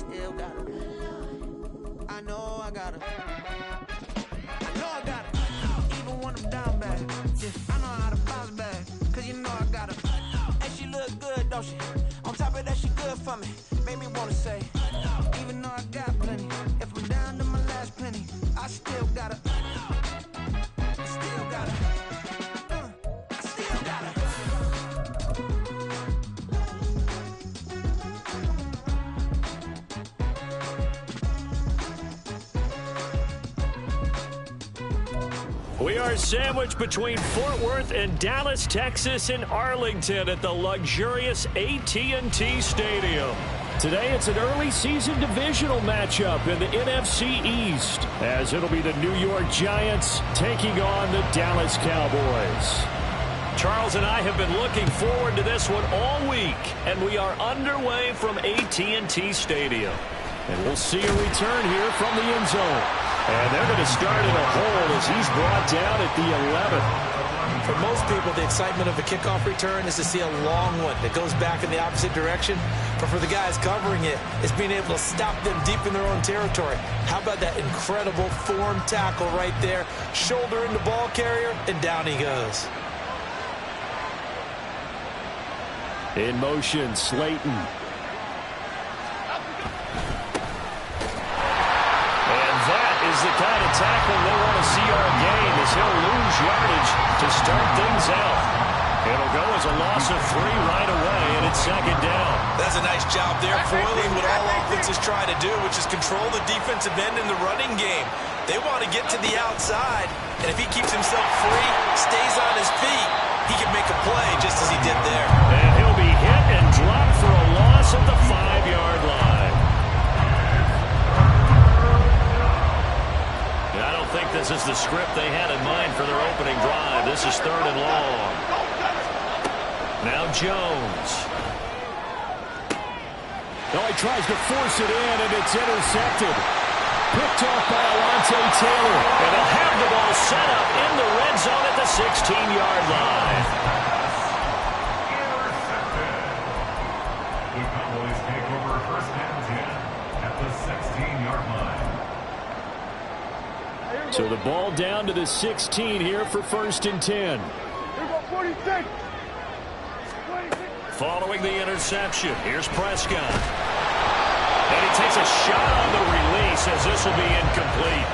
still got it. I know I got it. I know I got it. Even when I'm down bad, yeah, I know how to bounce back. Cause you know I got it. And she look good, don't she? On top of that, she good for me. Made me wanna say, even though I got plenty, if I'm down to my last penny, I still got it. I still got it. I still got it. We are sandwiched between Fort Worth and Dallas, Texas, and Arlington at the luxurious AT&T Stadium. Today, it's an early season divisional matchup in the NFC East, as it'll be the New York Giants taking on the Dallas Cowboys. Charles and I have been looking forward to this one all week, and we are underway from AT&T Stadium. And we'll see a return here from the end zone. And they're going to start in a hole as he's brought down at the 11. For most people, the excitement of a kickoff return is to see a long one that goes back in the opposite direction. But for the guys covering it, it's being able to stop them deep in their own territory. How about that incredible form tackle right there? Shoulder in the ball carrier, and down he goes. In motion, Slayton. Is the kind of tackle they want to see all game as he'll lose yardage to start things out. It'll go as a loss of 3 right away, and it's second down. That's a nice job there, foiling what all offenses try to do, which is control the defensive end in the running game. They want to get to the outside, and if he keeps himself free, stays on his feet, he can make a play just as he did there. And he'll be hit and dropped for a loss at the 5-yard line. I don't think this is the script they had in mind for their opening drive. This is 3rd and long. Now Jones. Oh, he tries to force it in, and it's intercepted. Picked off by Alontae Taylor. And they'll have the ball set up in the red zone at the 16-yard line. The Cowboys take over 1st and 10 at the 16-yard line. So the ball down to the 16 here for 1st and 10. Following the interception, here's Prescott. And he takes a shot on the release as this will be incomplete.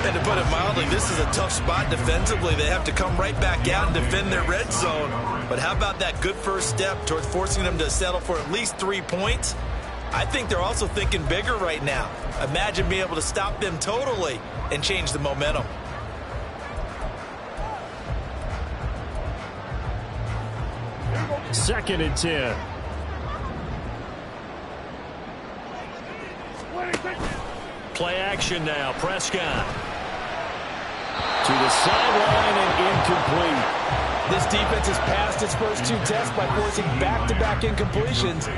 And to put it mildly, this is a tough spot defensively. They have to come right back out and defend their red zone. But how about that good first step towards forcing them to settle for at least 3 points? I think they're also thinking bigger right now. Imagine being able to stop them totally and change the momentum. Second and 10. Play action now. Prescott. To the sideline and incomplete. This defense has passed its first 2 tests by forcing back-to-back incompletions.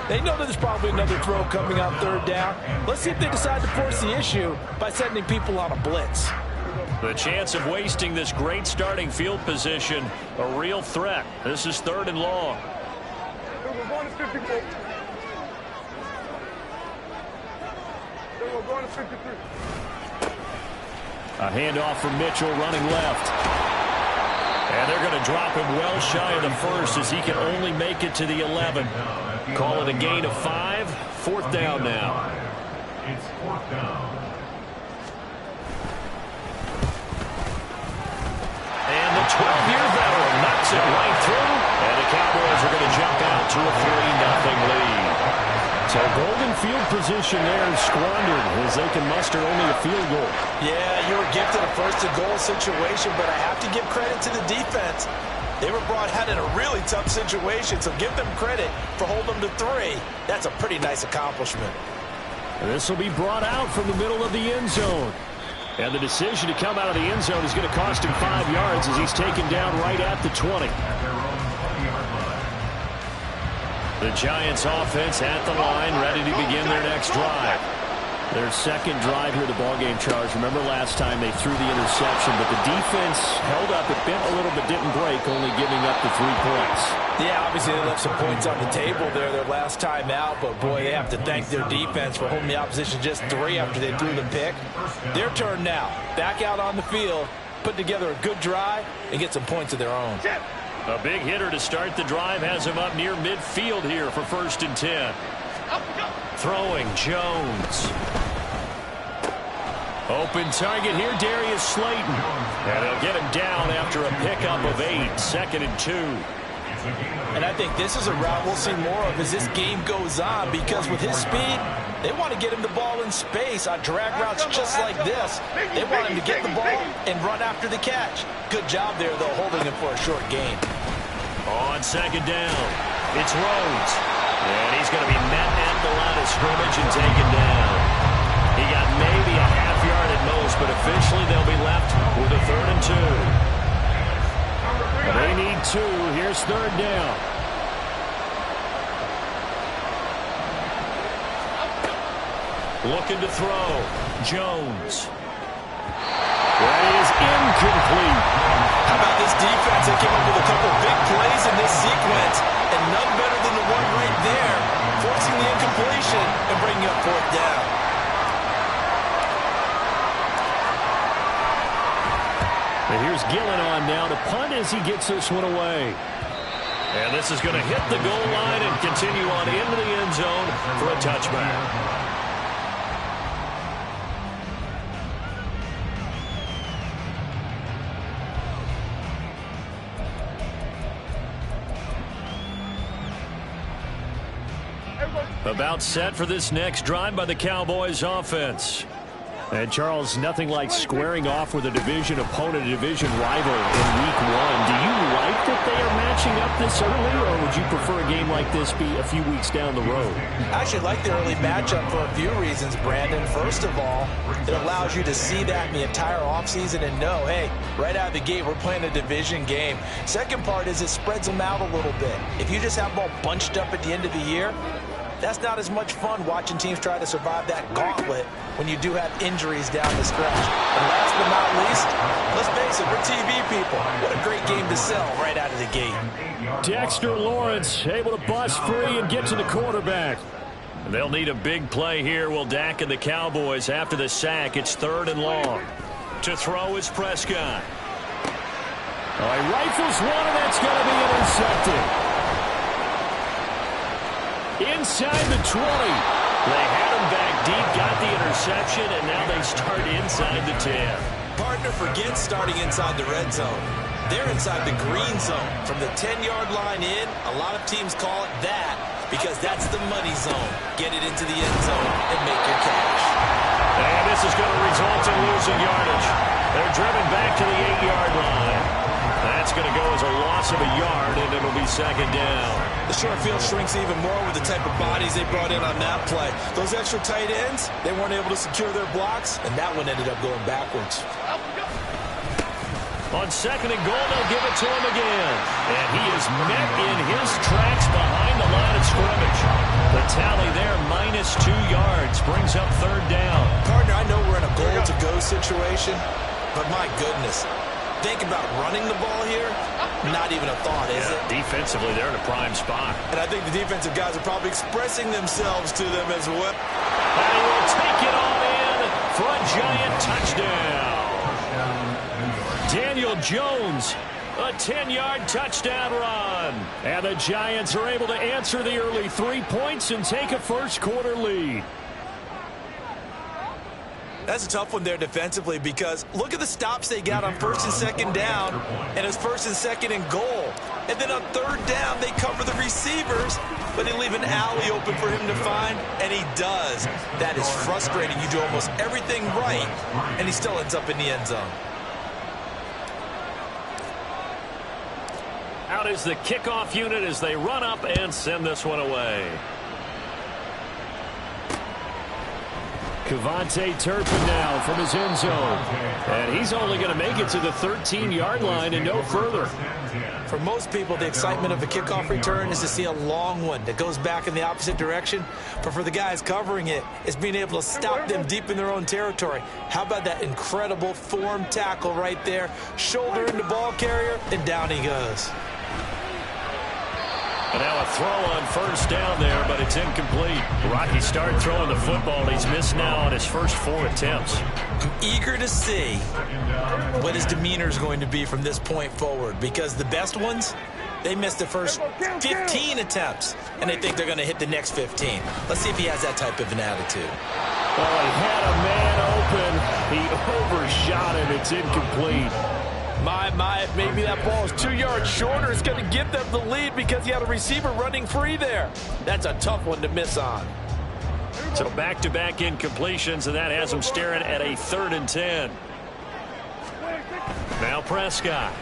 They know that there's probably another throw coming on 3rd down. Let's see if they decide to force the issue by sending people on a blitz. The chance of wasting this great starting field position, a real threat. This is 3rd and long. A handoff from Mitchell running left. And they're going to drop him well shy of the 1st as he can only make it to the 11. Call it a gain of 5. 4th down now. It's 4th down. And the 12-year veteran knocks it right through. And the Cowboys are going to jump out to a 3-0 lead. So golden field position there is squandered as they can muster only a field goal. Yeah, you were gifted a 1st-and-goal situation, but I have to give credit to the defense. They were brought out in a really tough situation, so give them credit for holding them to 3. That's a pretty nice accomplishment. And this will be brought out from the middle of the end zone. And the decision to come out of the end zone is going to cost him 5 yards as he's taken down right at the 20. The Giants offense at the line, ready to begin their next drive. Their second drive here, the ballgame, Charles. Remember last time they threw the interception, but the defense held up. It bent a little but didn't break, only giving up the 3 points. Yeah, obviously they left some points on the table there their last time out, but boy, they have to thank their defense for holding the opposition just 3 after they threw the pick. Their turn now. Back out on the field, put together a good drive, and get some points of their own. A big hitter to start the drive has him up near midfield here for 1st and 10. Throwing Jones. Open target here, Darius Slayton. And he'll get him down after a pickup of 8, 2nd and 2. And I think this is a route we'll see more of as this game goes on, because with his speed, they want to get him the ball in space on drag routes just like this. They want him to get the ball and run after the catch. Good job there, though, holding him for a short gain. On 2nd down, it's Rhodes. And he's going to be met at the line of scrimmage and taken down. He got maybe a half yard at most, but officially they'll be left with a 3rd and 2. They need 2. Here's 3rd down. Looking to throw. Jones. That is incomplete. How about this defense? They came up with a couple big plays in this sequence, and none better than the one right there, forcing the incompletion and bringing up 4th down. And here's Gillen on now to punt as he gets this one away. And this is going to hit the goal line and continue on into the end zone for a touchback. About set for this next drive by the Cowboys offense. And, Charles, nothing like squaring off with a division opponent, a division rival in Week 1. Do you like that they are matching up this early, or would you prefer a game like this be a few weeks down the road? I actually like the early matchup for a few reasons, Brandon. First of all, it allows you to see that in the entire offseason and know, hey, right out of the gate, we're playing a division game. Second part is it spreads them out a little bit. If you just have them all bunched up at the end of the year, that's not as much fun watching teams try to survive that gauntlet when you do have injuries down the stretch. And last but not least, let's face it, we're TV people. What a great game to sell right out of the gate. Dexter Lawrence able to bust free and get to the quarterback. And they'll need a big play here. Will Dak and the Cowboys after the sack. It's 3rd and long. To throw is Prescott. Oh, he rifles one, and that's going to be intercepted. Inside the 20. They had him back deep, got the interception, and now they start inside the 10. Partner forgets starting inside the red zone. They're inside the green zone. From the 10-yard line in, a lot of teams call it that because that's the money zone. Get it into the end zone and make your cash. And this is going to result in losing yardage. They're driven back to the 8-yard line. That's going to go as a loss of a yard, and it'll be 2nd down. The short field shrinks even more with the type of bodies they brought in on that play. Those extra tight ends, they weren't able to secure their blocks, and that one ended up going backwards. On 2nd and goal, they'll give it to him again. And he is met in his tracks behind the line of scrimmage. The tally there, -2 yards, brings up 3rd down. Partner, I know we're in a goal-to-go situation, but my goodness. Think about running the ball here. Not even a thought, is it? Defensively, they're in a prime spot. And I think the defensive guys are probably expressing themselves to them as well. And he will take it all in for a giant touchdown. Daniel Jones, a 10-yard touchdown run. And the Giants are able to answer the early 3 points and take a first-quarter lead. That's a tough one there defensively because look at the stops they got on 1st and 2nd down, and it's 1st and 2nd and goal. And then on 3rd down, they cover the receivers, but they leave an alley open for him to find, and he does. That is frustrating. You do almost everything right, and he still ends up in the end zone. Out is the kickoff unit as they run up and send this one away. KaVontae Turpin now from his end zone. And he's only going to make it to the 13-yard line and no further. For most people, the excitement of a kickoff return is to see a long one that goes back in the opposite direction. But for the guys covering it, it's being able to stop them deep in their own territory. How about that incredible form tackle right there? Shoulder into ball carrier, and down he goes. And now a throw on first down there, but it's incomplete. Rocky started throwing the football, and he's missed now on his first 4 attempts. I'm eager to see what his demeanor is going to be from this point forward, because the best ones, they missed the first 15 attempts, and they think they're going to hit the next 15. Let's see if he has that type of an attitude. Oh, he had a man open. He overshot him. It's incomplete. Maybe that ball is 2 yards shorter. It's going to give them the lead because he had a receiver running free there. That's a tough one to miss on. So back-to-back incompletions, and that has him staring at a 3rd and 10. Now Prescott.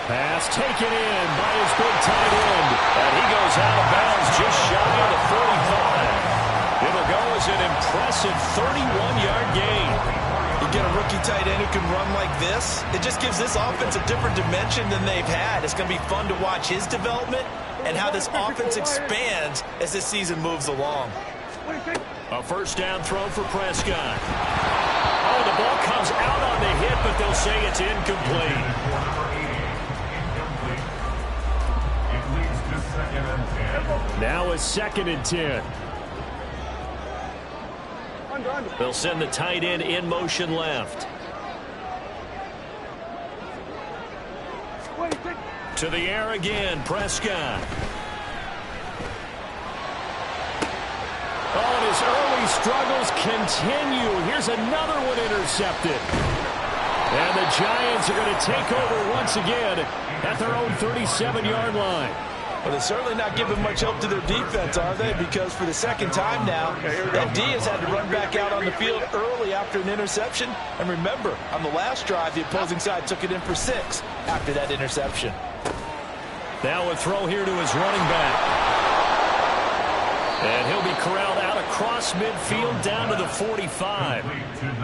Pass taken in by his big tight end. And he goes out of bounds just shy of the 45. It'll go as an impressive 31-yard gain. You get a rookie tight end who can run like this, it just gives this offense a different dimension than they've had. It's going to be fun to watch his development and how this offense expands as this season moves along. A first down throw for Prescott. Oh, the ball comes out on the hit, but they'll say it's incomplete. Now a 2nd and 10. They'll send the tight end in motion left. To the air again, Prescott. Oh, and his early struggles continue. Here's another one intercepted. And the Giants are going to take over once again at their own 37-yard line. Well, they're certainly not giving much help to their defense, are they? Because for the second time now, that D has had to run back out on the field early after an interception. And remember, on the last drive, the opposing side took it in for 6 after that interception. Now a throw here to his running back. And he'll be corralled out across midfield down to the 45.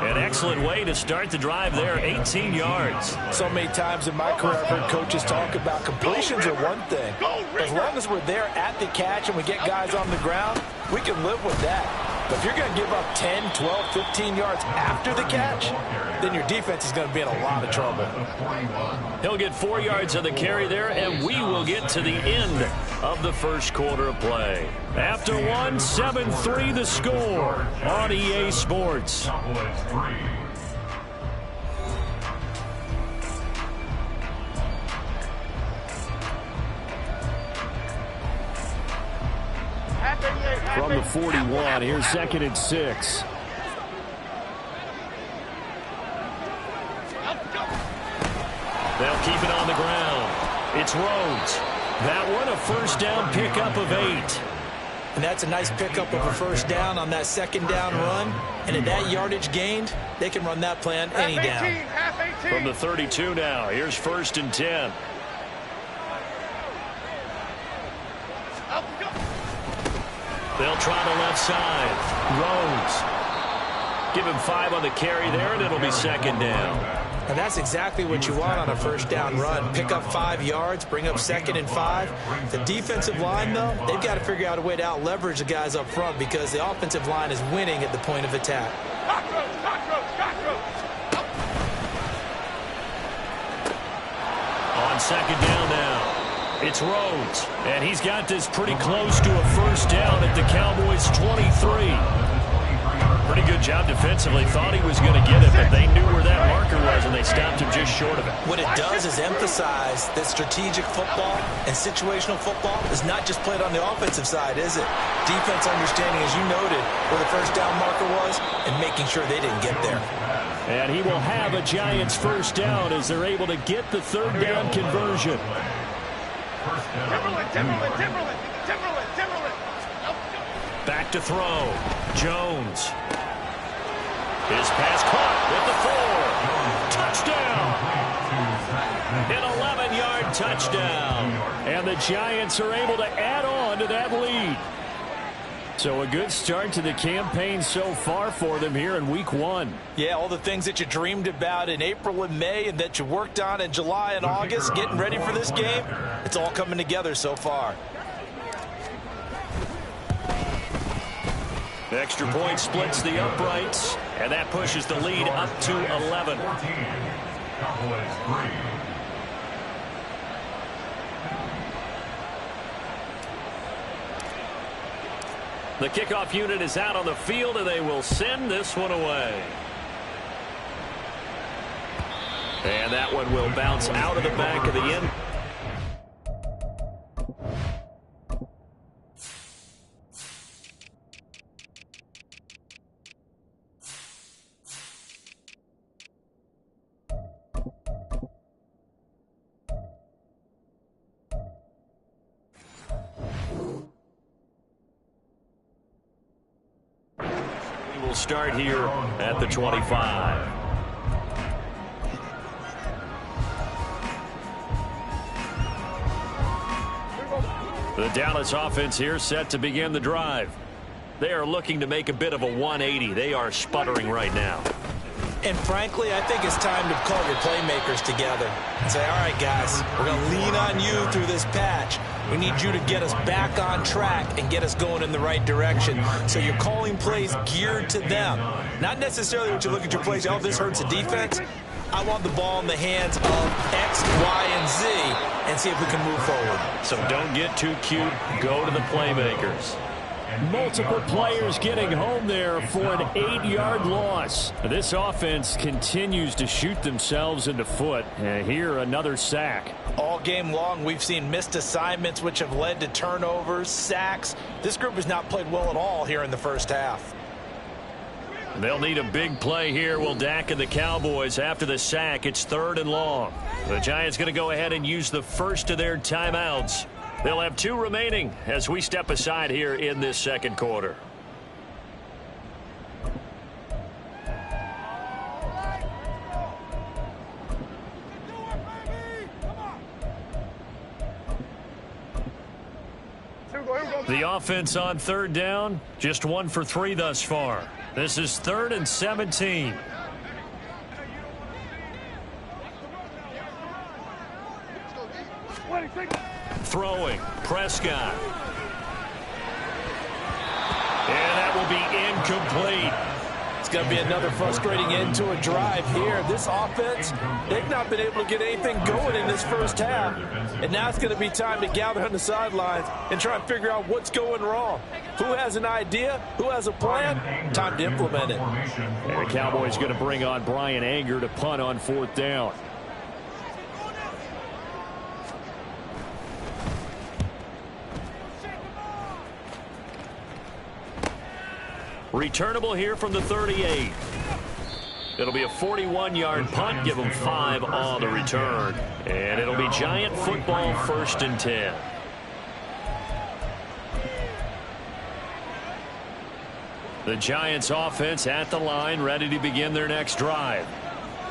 An excellent way to start the drive there, 18 yards. So many times in my career, I've heard coaches talk about completions are one thing. As long as we're there at the catch and we get guys on the ground, we can live with that. But if you're going to give up 10, 12, 15 yards after the catch, then your defense is going to be in a lot of trouble. He'll get 4 yards on the carry there, and we will get to the end of the first quarter of play. After 1, 7-3 the score on EA Sports. From the 41, here's 2nd and 6. They'll keep it on the ground. It's Rhodes. That one a first down pickup of 8. And that's a nice pickup of a first down on that 2nd down run. And at that yardage gained, they can run that play on any down. From the 32 now, here's 1st and 10. They'll try the left side. Rhodes. Give him 5 on the carry there, and it'll be 2nd down. And that's exactly what you want on a first down run. Pick up 5 yards, bring up 2nd and 5. The defensive line, though, they've got to figure out a way to out-leverage the guys up front because the offensive line is winning at the point of attack. On 2nd down now. It's Rhodes, and he's got this pretty close to a first down at the Cowboys' 23. Pretty good job defensively. Thought he was going to get it, but they knew where that marker was, and they stopped him just short of it. What it does is emphasize that strategic football and situational football is not just played on the offensive side, is it? Defense understanding, as you noted, where the first down marker was and making sure they didn't get there. And he will have a Giants first down as they're able to get the 3rd down conversion. Timberland. Back to throw. Jones. His pass caught with the 4. Touchdown. An 11-yard touchdown. And the Giants are able to add on to that lead. So a good start to the campaign so far for them here in week 1. Yeah, all the things that you dreamed about in April and May and that you worked on in July and August, getting ready for this game, it's all coming together so far. Extra point splits the uprights, and that pushes the lead up to 11. 14, Cowboys 3. The kickoff unit is out on the field, and they will send this one away. And that one will bounce out of the back of the end. Will start here at the 25. The Dallas offense here set to begin the drive. They are looking to make a bit of a 180. They are sputtering right now. And frankly, I think it's time to call your playmakers together and say, all right, guys, we're going to lean on you through this patch. We need you to get us back on track and get us going in the right direction. So you're calling plays geared to them. Not necessarily when you look at your plays, oh, this hurts the defense. I want the ball in the hands of X, Y, and Z and see if we can move forward. So don't get too cute. Go to the playmakers. Multiple players getting home there for an 8-yard loss. This offense continues to shoot themselves in the foot. And here, another sack. All game long, we've seen missed assignments, which have led to turnovers, sacks. This group has not played well at all here in the first half. They'll need a big play here, will Dak and the Cowboys. After the sack, it's 3rd and long. The Giants going to go ahead and use the first of their timeouts. They'll have 2 remaining as we step aside here in this second quarter. The offense on 3rd down, just 1 for 3 thus far. This is 3rd and 17. Throwing, Prescott. And that will be incomplete. It's going to be another frustrating end to a drive here. This offense, they've not been able to get anything going in this first half. And now it's going to be time to gather on the sidelines and try and figure out what's going wrong. Who has an idea? Who has a plan? Time to implement it. And the Cowboys going to bring on Brian Anger to punt on 4th down. Returnable here from the 38. It'll be a 41-yard punt. Give them 5 on the return. And it'll be Giant football, 1st and 10. The Giants offense at the line, ready to begin their next drive.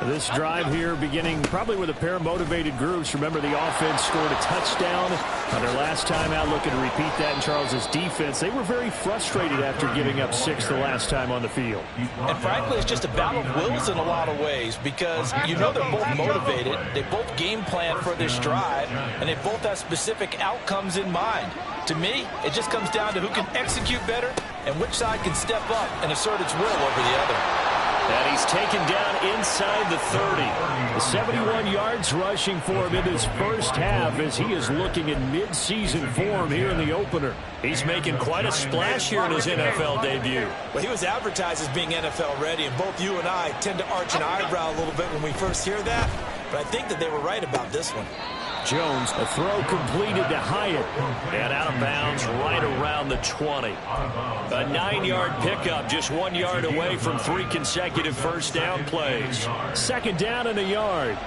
This drive here beginning probably with a pair of motivated groups. Remember, the offense scored a touchdown on their last time out, looking to repeat that in Charles's defense. They were very frustrated after giving up 6 the last time on the field. And frankly, it's just a battle of wills in a lot of ways because you know they're both motivated. They both game plan for this drive, and they both have specific outcomes in mind. To me, it just comes down to who can execute better and which side can step up and assert its will over the other. And he's taken down inside the 30. 71 yards rushing for him in his first half as he is looking in mid-season form here in the opener. He's making quite a splash here in his NFL debut. Well, he was advertised as being NFL ready, and both you and I tend to arch an eyebrow a little bit when we first hear that. But I think that they were right about this one. Jones, a throw completed to Hyatt. And out of bounds right around the 20. A 9-yard pickup, just 1 yard away from 3 consecutive first down plays. 2nd down and a yard.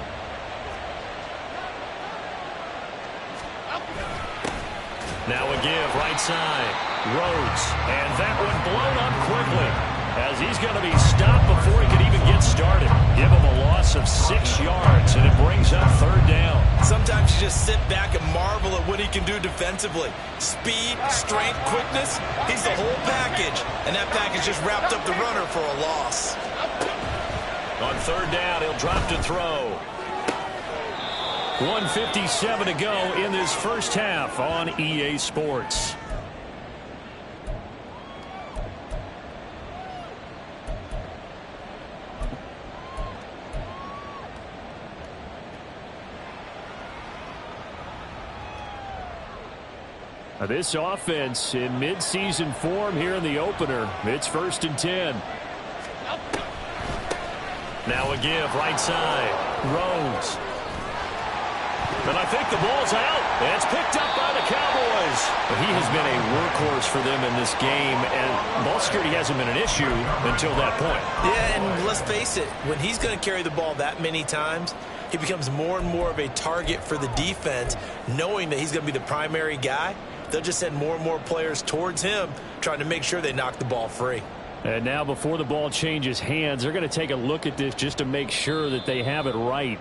Now a give, right side. Rhodes, and that one blown up quickly. as he's going to be stopped before he can even get started. Give him a loss of 6 yards, and it brings up 3rd down. Sometimes you just sit back and marvel at what he can do defensively. Speed, strength, quickness, he's the whole package. And that package just wrapped up the runner for a loss. On 3rd down, he'll drop to throw. 1:57 to go in this first half on EA Sports. This offense in midseason form here in the opener. It's 1st and 10. Now a give right side. Rhodes. And I think the ball's out. It's picked up by the Cowboys. He has been a workhorse for them in this game, and ball security hasn't been an issue until that point. Yeah, and let's face it, when he's going to carry the ball that many times, he becomes more and more of a target for the defense, knowing that he's going to be the primary guy. They'll just send more and more players towards him, trying to make sure they knock the ball free. And now before the ball changes hands, they're going to take a look at this just to make sure that they have it right.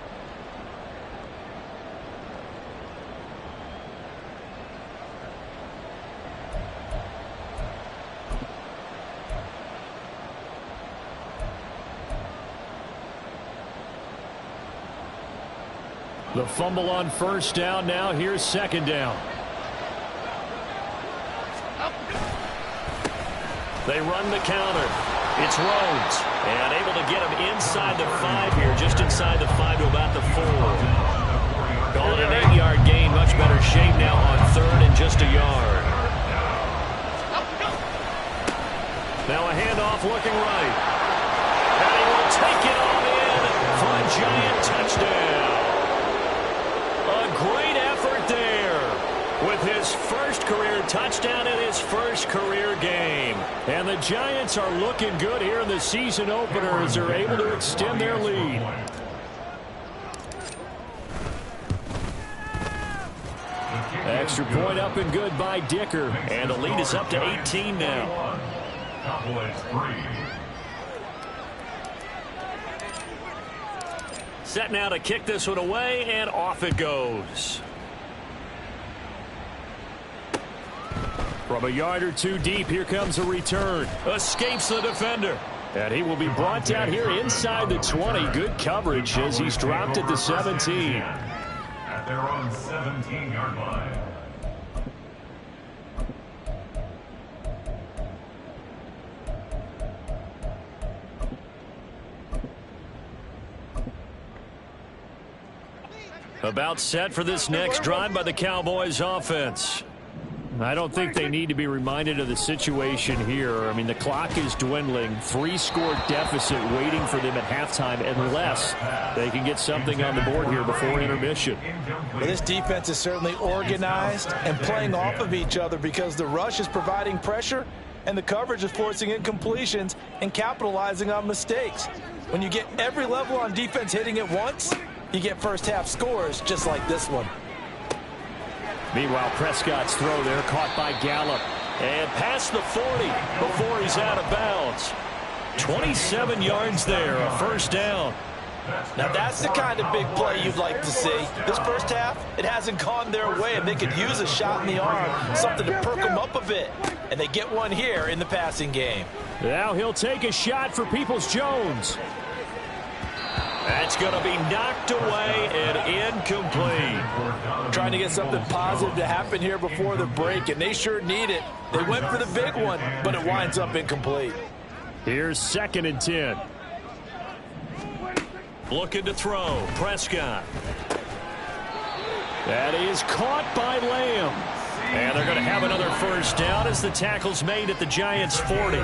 The fumble on 1st down. Now here's 2nd down. They run the counter. It's Rhodes. And able to get him inside the 5 here, just inside the 5 to about the 4. Call it an 8-yard gain. Much better shape now on 3rd and just a yard. Now a handoff looking right. And he will take it on in for a giant touchdown. A great effort there with his first career touchdown in his first career game. And the Giants are looking good here in the season opener as they're able to extend their lead. Extra point up and good by Dicker. And the lead is up to 18 now. Cowboys 3. Set now to kick this one away, and off it goes. From a yard or 2 deep, here comes a return. Escapes the defender. And he will be brought down here inside the 20. Good coverage as he's dropped at the 17. At their own 17-yard line. About set for this next drive by the Cowboys offense. I don't think they need to be reminded of the situation here. I mean, the clock is dwindling. 3-score deficit waiting for them at halftime unless they can get something on the board here before intermission. Well, this defense is certainly organized and playing off of each other because the rush is providing pressure and the coverage is forcing incompletions and capitalizing on mistakes. When you get every level on defense hitting at once, you get first-half scores just like this one. Meanwhile, Prescott's throw there caught by Gallup. And past the 40 before he's out of bounds. 27 yards there, a 1st down. Now that's the kind of big play you'd like to see. This first half, it hasn't gone their way, and they could use a shot in the arm, something to perk them up a bit. And they get one here in the passing game. Now he'll take a shot for Peoples-Jones. That's going to be knocked away and incomplete. Trying to get something positive to happen here before the break, and they sure need it. They went for the big one, but it winds up incomplete. Here's 2nd and 10. Looking to throw. Prescott. That is caught by Lamb. And they're going to have another 1st down as the tackle's made at the Giants' 40.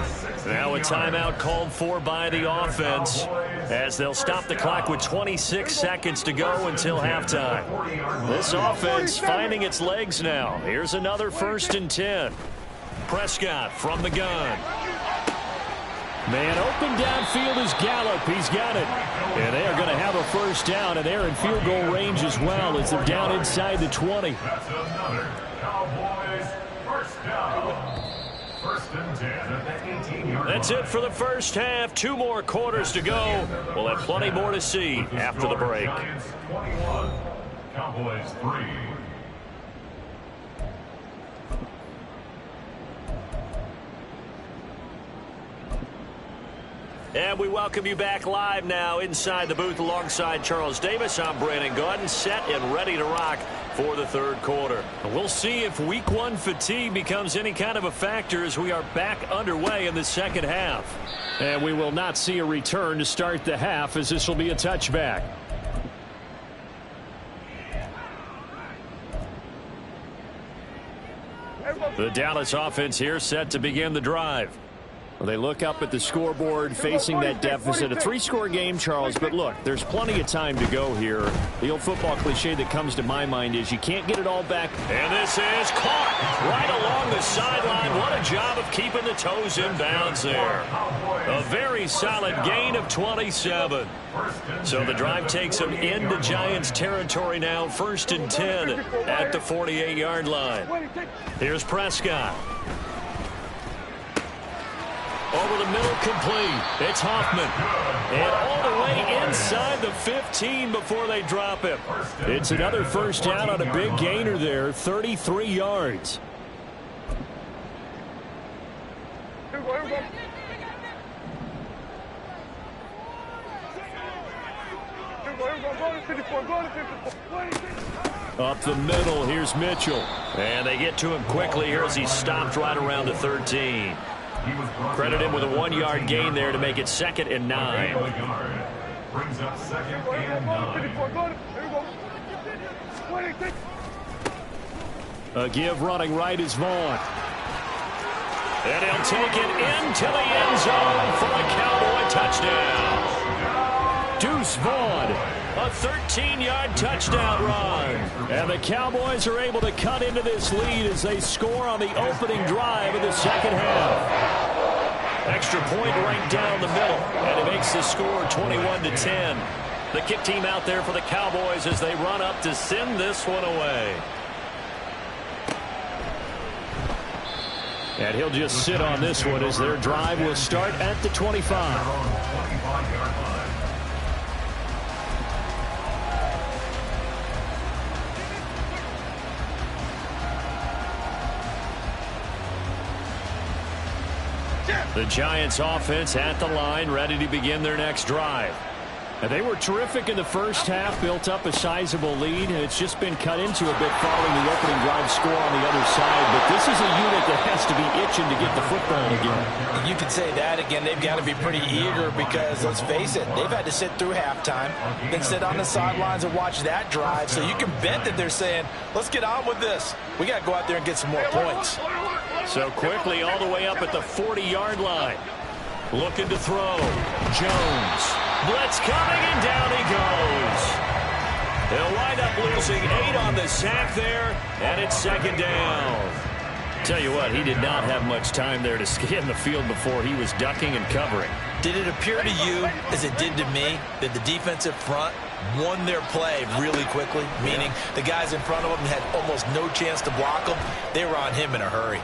Now a timeout called for by the offense as they'll stop the clock with 26 seconds to go until halftime. This offense finding its legs now. Here's another 1st and 10. Prescott from the gun. Man open downfield is Gallup. He's got it. And they are going to have a 1st down, and they're in field goal range as well as they're down inside the 20. That's another Cowboys 1st down. 1st and 10 at the 18-yard line. That's it for the first half. 2 more quarters to go. We'll have plenty more to see after the break. Giants 21, Cowboys 3. And we welcome you back live now inside the booth alongside Charles Davis. I'm Brandon Gaudin, set and ready to rock for the third quarter. We'll see if week 1 fatigue becomes any kind of a factor as we are back underway in the second half. And we will not see a return to start the half, as this will be a touchback. The Dallas offense here set to begin the drive. Well, they look up at the scoreboard facing that deficit. A 3-score game, Charles, but look, there's plenty of time to go here. The old football cliche that comes to my mind is you can't get it all back. And this is caught right along the sideline. What a job of keeping the toes in bounds there. A very solid gain of 27. So the drive takes them into Giants territory now. 1st and 10 at the 48-yard line. Here's Prescott. Over the middle, complete. It's Hoffman. And all the way inside the 15 before they drop him. It's another first down on a big gainer there, 33 yards. Up the middle, here's Mitchell. And they get to him quickly here as he's stopped right around the 13. Credit him with a 1-yard gain there to make it 2nd and 9. Brings up 2nd and 9. A give running right is Vaughn. And he'll take it into the end zone for a Cowboy touchdown. Deuce Vaughn. A 13-yard touchdown run. And the Cowboys are able to cut into this lead as they score on the opening drive of the second half. Extra point right down the middle. And it makes the score 21-10. The kick team out there for the Cowboys as they run up to send this one away. And he'll just sit on this one as their drive will start at the 25. The Giants offense at the line, ready to begin their next drive. And they were terrific in the first half, built up a sizable lead, and it's just been cut into a bit following the opening drive score on the other side. But this is a unit that has to be itching to get the football again. You could say that again. They've got to be pretty eager because, let's face it, they've had to sit through halftime, then sit on the sidelines and watch that drive. So you can bet that they're saying, let's get on with this. We got to go out there and get some more points. So quickly all the way up at the 40-yard line. Looking to throw. Jones. Blitz coming, and down he goes. They'll wind up losing 8 on the sack there, and it's 2nd down. Tell you what, he did not have much time there to scan the field before he was ducking and covering. Did it appear to you, as it did to me, that the defensive front won their play really quickly? Meaning the guys in front of them had almost no chance to block them. They were on him in a hurry.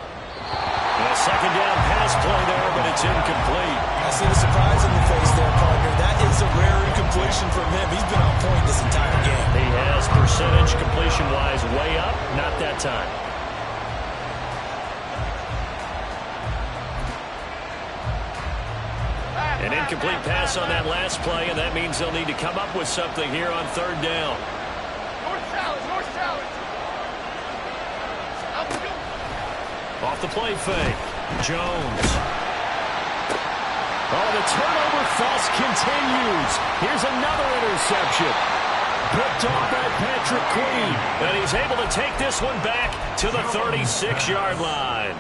A 2nd down pass play there, but it's incomplete. I see the surprise in the face there, partner. That is a rare incompletion from him. He's been on point this entire game. He has percentage completion-wise way up. Not that time. An incomplete pass on that last play, and that means they'll need to come up with something here on 3rd down. Off the play fake. Jones. Oh, the turnover fuss continues. Here's another interception. Picked off by Patrick Queen. And he's able to take this one back to the 36-yard line.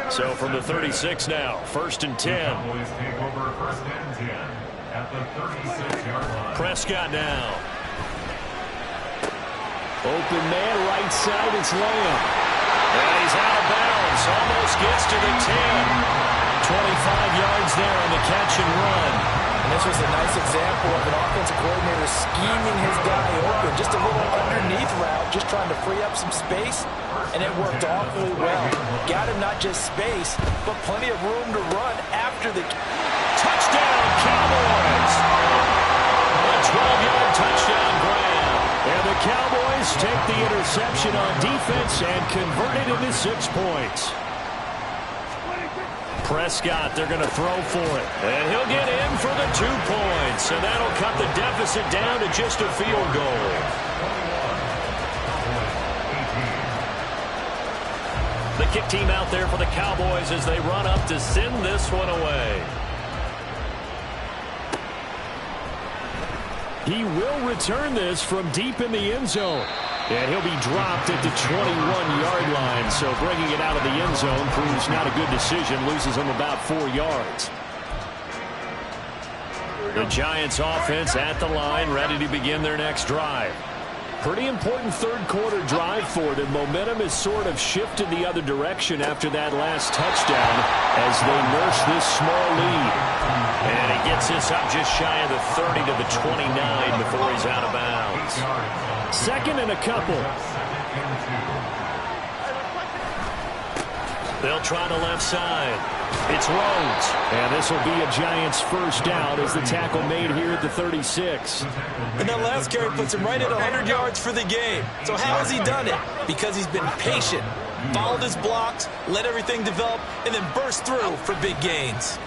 So from the 36 now, 1st and 10. Cowboys take over 1st and 10 at the 36-yard line. Prescott now. Open man, right side, it's Lamb. And he's out of bounds. Almost gets to the 10. 25 yards there on the catch and run. And this was a nice example of an offensive coordinator scheming his guy open. Just a little underneath route, just trying to free up some space, and it worked awfully well. Got him not just space, but plenty of room to run after the touchdown, Cowboys! A 12-yard touchdown grab. And the Cowboys take the interception on defense and convert it into 6 points. Prescott, they're going to throw for it. And he'll get in for the 2 points. And that'll cut the deficit down to just a field goal. The kick team out there for the Cowboys as they run up to send this one away. He will return this from deep in the end zone. And he'll be dropped at the 21-yard line. So bringing it out of the end zone proves not a good decision. Loses him about 4 yards. The Giants offense at the line, ready to begin their next drive. Pretty important third-quarter drive for them. Momentum has sort of shifted the other direction after that last touchdown as they nurse this small lead. And he gets this up just shy of the 30 to the 29 before he's out of bounds. Second and a couple. They'll try the left side. It's Rhodes. And this will be a Giants first down as the tackle made here at the 36. And that last carry puts him right at 100 yards for the game. So how has he done it? Because he's been patient, followed his blocks, let everything develop, and then burst through for big gains.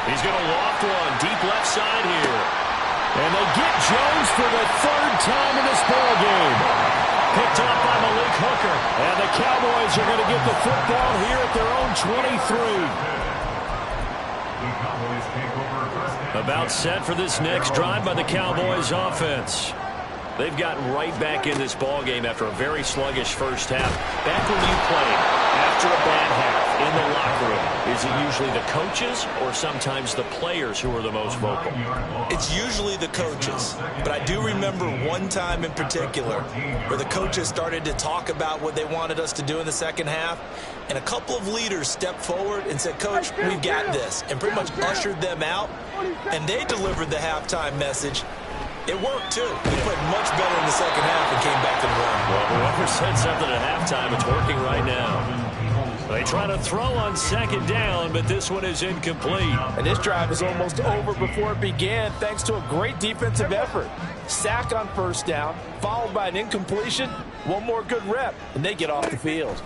He's going to loft one deep left side here. And they get Jones for the 3rd time in this ballgame. Picked off by Malik Hooker. And the Cowboys are going to get the football here at their own 23. About set for this next drive by the Cowboys offense. They've gotten right back in this ballgame after a very sluggish first half. Back when you played after a bad half in the locker room, is it usually the coaches or sometimes the players who are the most vocal? It's usually the coaches. But I do remember one time in particular where the coaches started to talk about what they wanted us to do in the second half. And a couple of leaders stepped forward and said, "Coach, we've got this." And pretty much ushered them out. And they delivered the halftime message. It worked, too. We played much better in the second half and came back and won. Well, whoever said something at halftime, it's working right now. They try to throw on second down, but this one is incomplete. And this drive is almost over before it began, thanks to a great defensive effort. Sack on first down, followed by an incompletion. One more good rep, and they get off the field.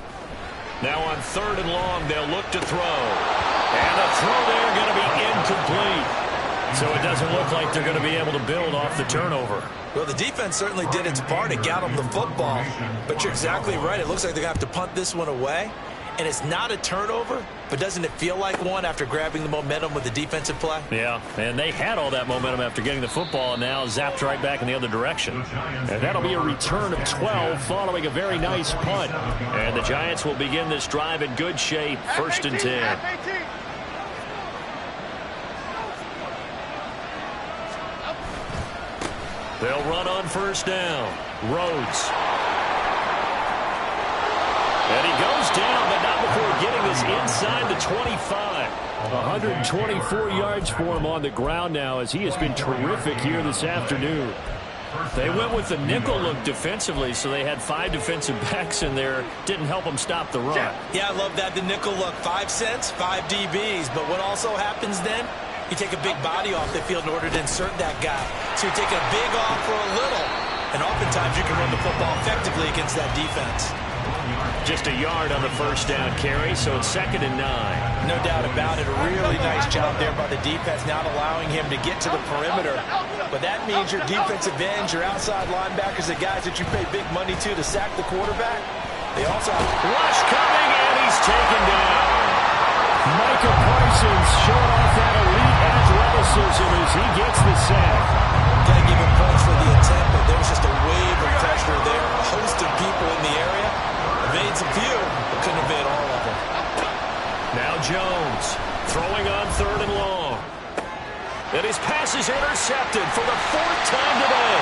Now on 3rd and long, they'll look to throw. And the throw there going to be incomplete. So it doesn't look like they're going to be able to build off the turnover. Well, the defense certainly did its part. It got them the football. But you're exactly right. It looks like they're going to have to punt this one away. And it's not a turnover, but doesn't it feel like one after grabbing the momentum with the defensive play? Yeah, and they had all that momentum after getting the football and now zapped right back in the other direction. And that'll be a return of 12 following a very nice punt. And the Giants will begin this drive in good shape, 1st and 10. They'll run on first down. Rhodes. And he goes down, but not before getting this inside the 25. 124 yards for him on the ground now as he has been terrific here this afternoon. They went with the nickel look defensively, so they had 5 defensive backs in there. Didn't help them stop the run. Yeah, I love that. The nickel look, 5 cents, 5 DBs. But what also happens then? You take a big body off the field in order to insert that guy. So you're taking a big off for a little. And oftentimes you can run the football effectively against that defense. Just a yard on the first down carry, so it's 2nd and 9. No doubt about it. A really nice job there by the defense, not allowing him to get to the perimeter. But that means your defensive ends, your outside linebackers, the guys that you pay big money to sack the quarterback. They also have rush coming, and he's taken down. Micah Parsons showing off that elite athleticism as he gets the sack. Got to give him points for the attempt, but there was just a wave of pressure there. A host of people in the area. Evades a few, but couldn't evade all of them. Now Jones throwing on 3rd and long. And his pass is intercepted for the 4th time today.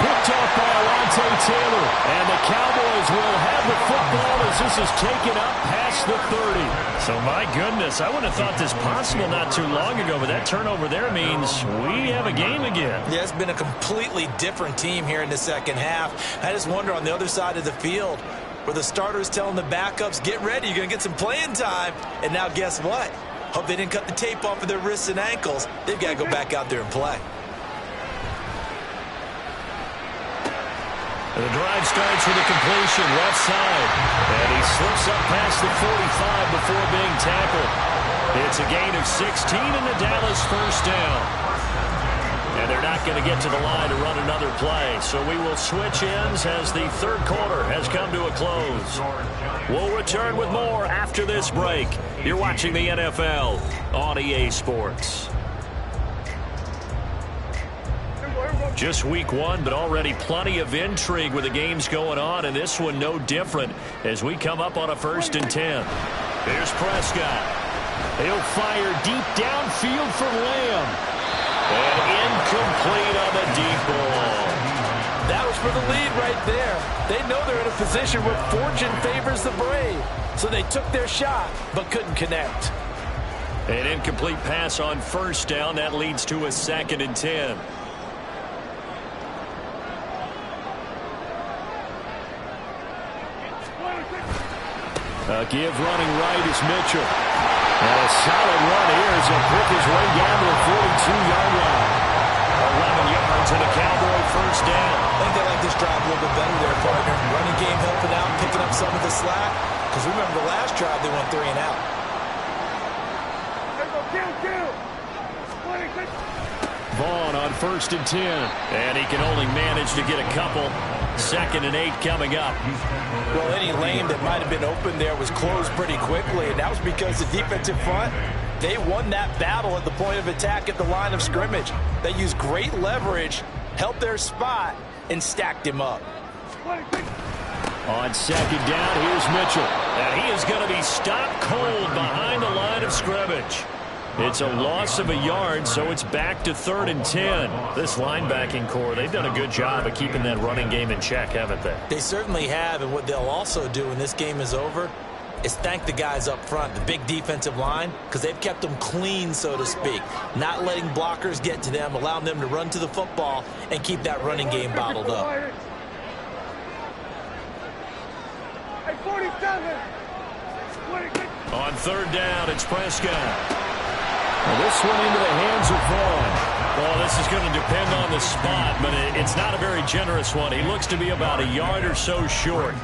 Picked off by Alontae Taylor. And the Cowboys will have the football as this is taken up past the 30. So, my goodness, I would have thought this possible not too long ago, but that turnover there means we have a game again. Yeah, it's been a completely different team here in the second half. I just wonder on the other side of the field where the starters telling the backups, get ready, you're going to get some playing time. And now guess what? Hope they didn't cut the tape off of their wrists and ankles. They've got to go back out there and play. The drive starts with a completion left side. And he slips up past the 45 before being tackled. It's a gain of 16 and the Dallas first down. And they're not going to get to the line to run another play. So we will switch ends as the third quarter has come to a close. We'll return with more after this break. You're watching the NFL on EA Sports. Just week one, but already plenty of intrigue with the games going on, and this one no different as we come up on a 1st and 10. Here's Prescott. He'll fire deep downfield for Lamb. And incomplete on the deep ball. That was for the lead right there. They know they're in a position where fortune favors the brave. So they took their shot, but couldn't connect. An incomplete pass on first down. That leads to a 2nd and 10. A give running right is Mitchell. And a solid run here as he'll pick his way down to the 42-yard line. 11 yards and a Cowboy first down. I think they like this drive a little bit better there, partner. Running game helping out, picking up some of the slack. Because remember the last drive, they went 3 and out. Vaughn on 1st and 10. And he can only manage to get a couple. 2nd and 8 coming up. Well, any lane that might have been open there was closed pretty quickly, and that was because the defensive front, they won that battle at the point of attack at the line of scrimmage. They used great leverage, helped their spot, and stacked him up. On 2nd down, here's Mitchell. And he is going to be stopped cold behind the line of scrimmage. It's a loss of a yard, so it's back to 3rd and 10. This linebacking core, they've done a good job of keeping that running game in check, haven't they? They certainly have, and what they'll also do when this game is over is thank the guys up front, the big defensive line, because they've kept them clean, so to speak. Not letting blockers get to them, allowing them to run to the football and keep that running game bottled up. On 3rd down, it's Prescott. Well, this one into the hands of Vaughn. Well, this is going to depend on the spot, but it's not a very generous one. He looks to be about a yard or so short.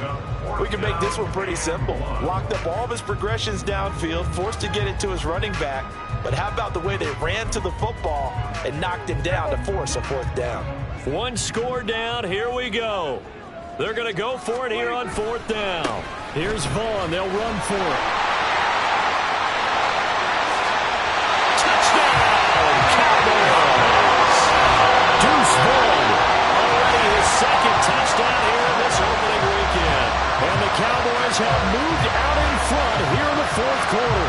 We can make this one pretty simple. Locked up all of his progressions downfield, forced to get it to his running back. But how about the way they ran to the football and knocked him down to force a 4th down? One score down. Here we go. They're going to go for it here on 4th down. Here's Vaughn. They'll run for it. Touchdown here in this opening weekend. And the Cowboys have moved out in front here in the 4th quarter.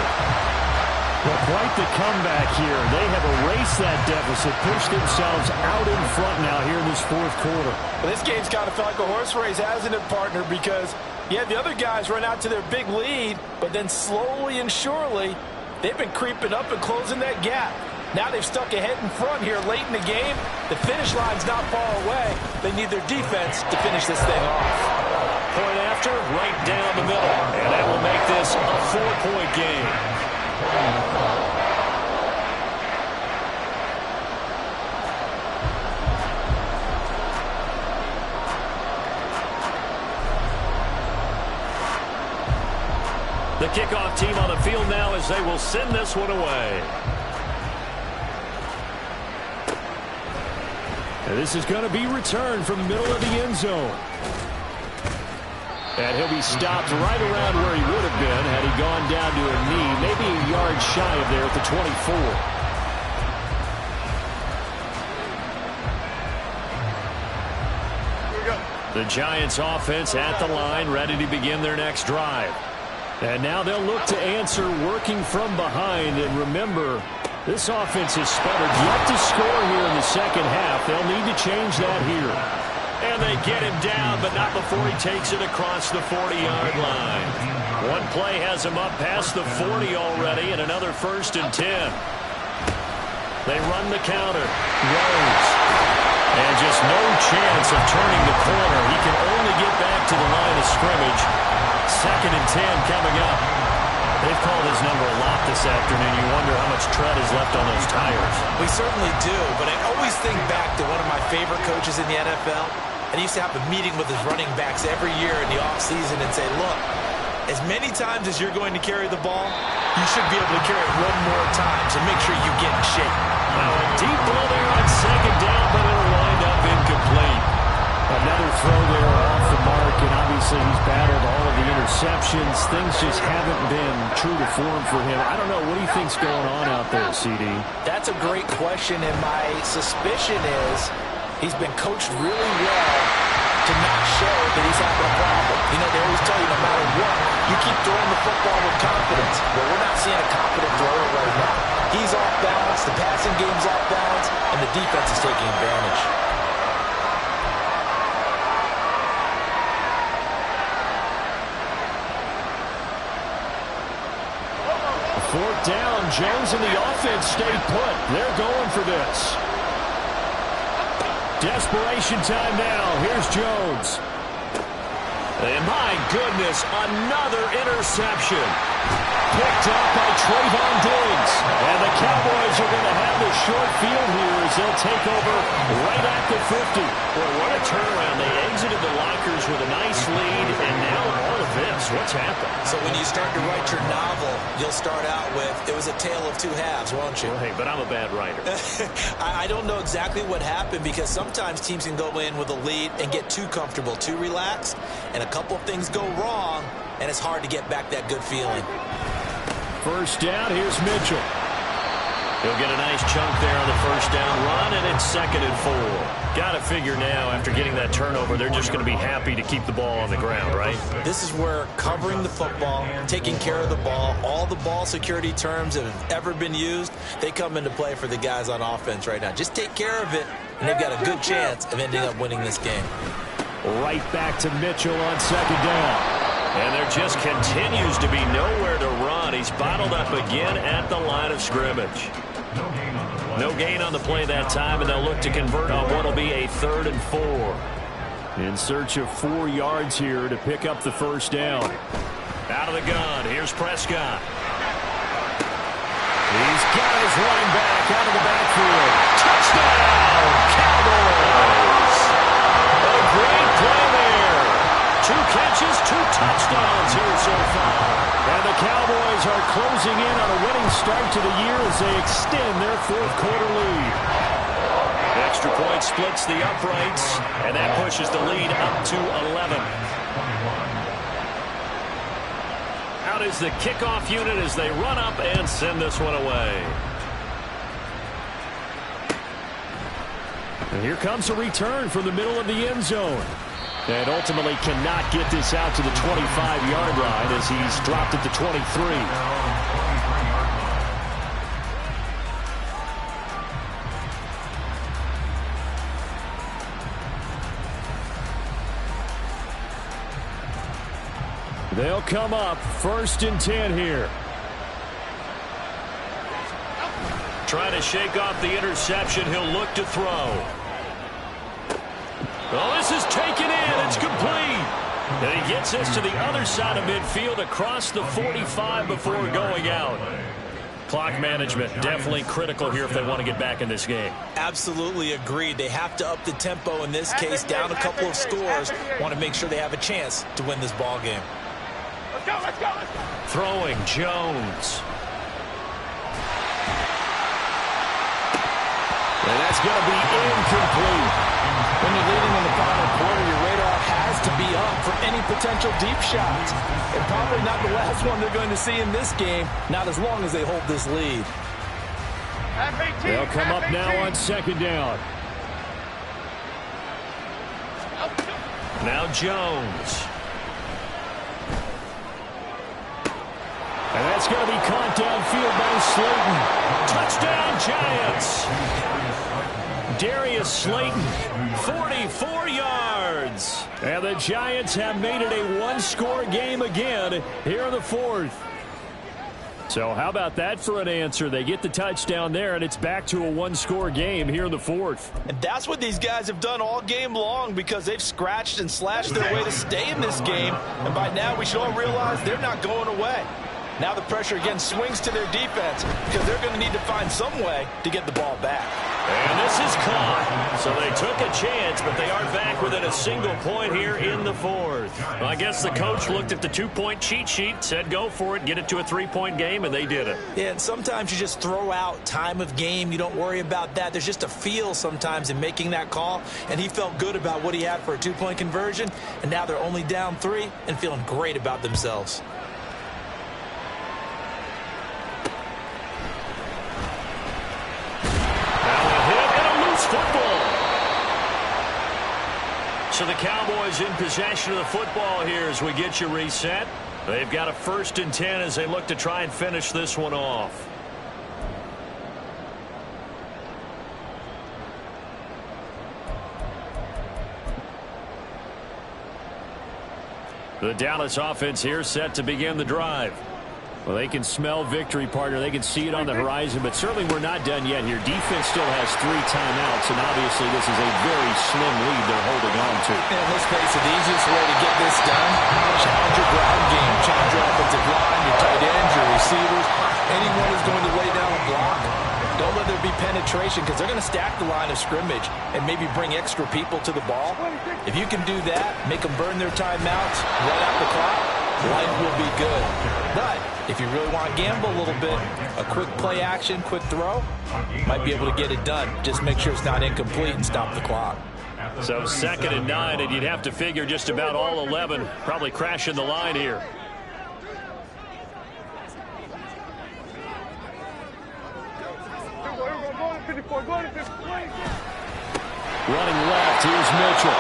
Well, quite the comeback here. They have erased that deficit, pushed themselves out in front now here in this 4th quarter. Well, this game's kind of felt like a horse race, hasn't it, partner? Because, yeah, the other guys run out to their big lead, but then slowly and surely, they've been creeping up and closing that gap. Now they've stuck ahead in front here late in the game. The finish line's not far away. They need their defense to finish this thing off. Point after, right down the middle. And that will make this a 4-point game. The kickoff team on the field now as they will send this one away. And this is going to be returned from the middle of the end zone. And he'll be stopped right around where he would have been had he gone down to a knee, maybe a yard shy of there at the 24. The Giants offense at the line, ready to begin their next drive. And now they'll look to answer working from behind. And remember, this offense has sputtered yet to score here in the second half. They'll need to change that here. And they get him down, but not before he takes it across the 40-yard line. One play has him up past the 40 already, and another 1st and 10. They run the counter. Rose. And just no chance of turning the corner. He can only get back to the line of scrimmage. 2nd and 10 coming up. They've called his number a lot this afternoon. You wonder how much tread is left on those tires. We certainly do, but I always think back to one of my favorite coaches in the NFL. And he used to have a meeting with his running backs every year in the offseason and say, look, as many times as you're going to carry the ball, you should be able to carry it one more time, so make sure you get in shape. Now a deep ball there on 2nd down, but it'll wind up incomplete. Another throw there off the mark, and obviously he's battled all of the interceptions. Things just haven't been true to form for him. I don't know. What do you think's going on out there, CD? That's a great question, and my suspicion is he's been coached really well to not show that he's having a problem. You know, they always tell you no matter what, you keep throwing the football with confidence. Well, we're not seeing a confident thrower right now. He's off balance, the passing game's off balance, and the defense is taking advantage. 4th down. Jones and the offense stayed put. They're going for this. Desperation time now. Here's Jones. And my goodness, another interception. Picked up by Trayvon Diggs. And the Cowboys are going to have the short field here as they'll take over right at the 50. Boy, what a turnaround. They exited the lockers with a nice lead, and now all of this. What's happened? So when you start to write your novel, you'll start out with, it was a tale of two halves, won't you? Well, hey, but I'm a bad writer. I don't know exactly what happened because sometimes teams can go in with a lead and get too comfortable, too relaxed, and a couple of things go wrong, and it's hard to get back that good feeling. 1st down, here's Mitchell. He'll get a nice chunk there on the 1st down run, and it's 2nd and 4. Got to figure now, after getting that turnover, they're just going to be happy to keep the ball on the ground, right? This is where covering the football, taking care of the ball, all the ball security terms that have ever been used, they come into play for the guys on offense right now. Just take care of it, and they've got a good chance of ending up winning this game. Right back to Mitchell on 2nd down. And there just continues to be nowhere to run. He's bottled up again at the line of scrimmage. No gain on the play that time, and they'll look to convert on what will be a 3rd and 4. In search of 4 yards here to pick up the 1st down. Out of the gun, here's Prescott. He's got his running back out of the backfield. Touchdown, Cowboys! A great play there. 2 catches, 2 touchdowns here so far. And the Cowboys are closing in on a winning start to the year as they extend their 4th quarter lead. Extra point splits the uprights, and that pushes the lead up to 11. Out is the kickoff unit as they run up and send this one away. And here comes a return from the middle of the end zone. And ultimately cannot get this out to the 25-yard line as he's dropped at the 23. They'll come up 1st and 10 here. Trying to shake off the interception. He'll look to throw. Oh, this is taken in. It's complete. And he gets this to the other side of midfield across the 45 before going out. Clock management definitely critical here if they want to get back in this game. Absolutely agreed. They have to up the tempo in this case, down a couple of scores. Want to make sure they have a chance to win this ball game. Let's go, let's go, let's go. Throwing Jones. And that's going to be incomplete. When you're leading in the final quarter, your radar has to be up for any potential deep shots. And probably not the last one they're going to see in this game, not as long as they hold this lead. They'll come up now on 2nd down. Now Jones. And that's going to be caught downfield by Slayton. Touchdown, Giants. Darius Slayton, 44 yards. yards. And the Giants have made it a one-score game again here in the fourth. So how about that for an answer? They get the touchdown there, and it's back to a one-score game here in the fourth. And that's what these guys have done all game long, because they've scratched and slashed their way to stay in this game. And by now, we should all realize they're not going away. Now the pressure again swings to their defense, because they're going to need to find some way to get the ball back. And this is caught. So they took a chance, but they are back within a single point here in the fourth. Well, I guess the coach looked at the two-point cheat sheet, said go for it, get it to a three-point game, and they did it. Yeah, and sometimes you just throw out time of game. You don't worry about that. There's just a feel sometimes in making that call, and he felt good about what he had for a two-point conversion, and now they're only down 3 and feeling great about themselves. Football. So the Cowboys in possession of the football here as we get you reset. They've got a 1st and 10 as they look to try and finish this one off. The Dallas offense here set to begin the drive. Well, they can smell victory, partner. They can see it on the horizon, but certainly we're not done yet here. Defense still has 3 timeouts, and obviously this is a very slim lead they're holding on to. And let's face it, the easiest way to get this done, challenge your ground game, challenge your offensive line, your tight ends, your receivers, anyone who's going to lay down a block. Don't let there be penetration, because they're going to stack the line of scrimmage and maybe bring extra people to the ball. If you can do that, make them burn their timeouts, run out the clock, life will be good. But if you really want to gamble a little bit, a quick play action, quick throw, might be able to get it done. Just make sure it's not incomplete and stop the clock. So 2nd and 9, and you'd have to figure just about all 11 probably crashing the line here. Running left, here's Mitchell.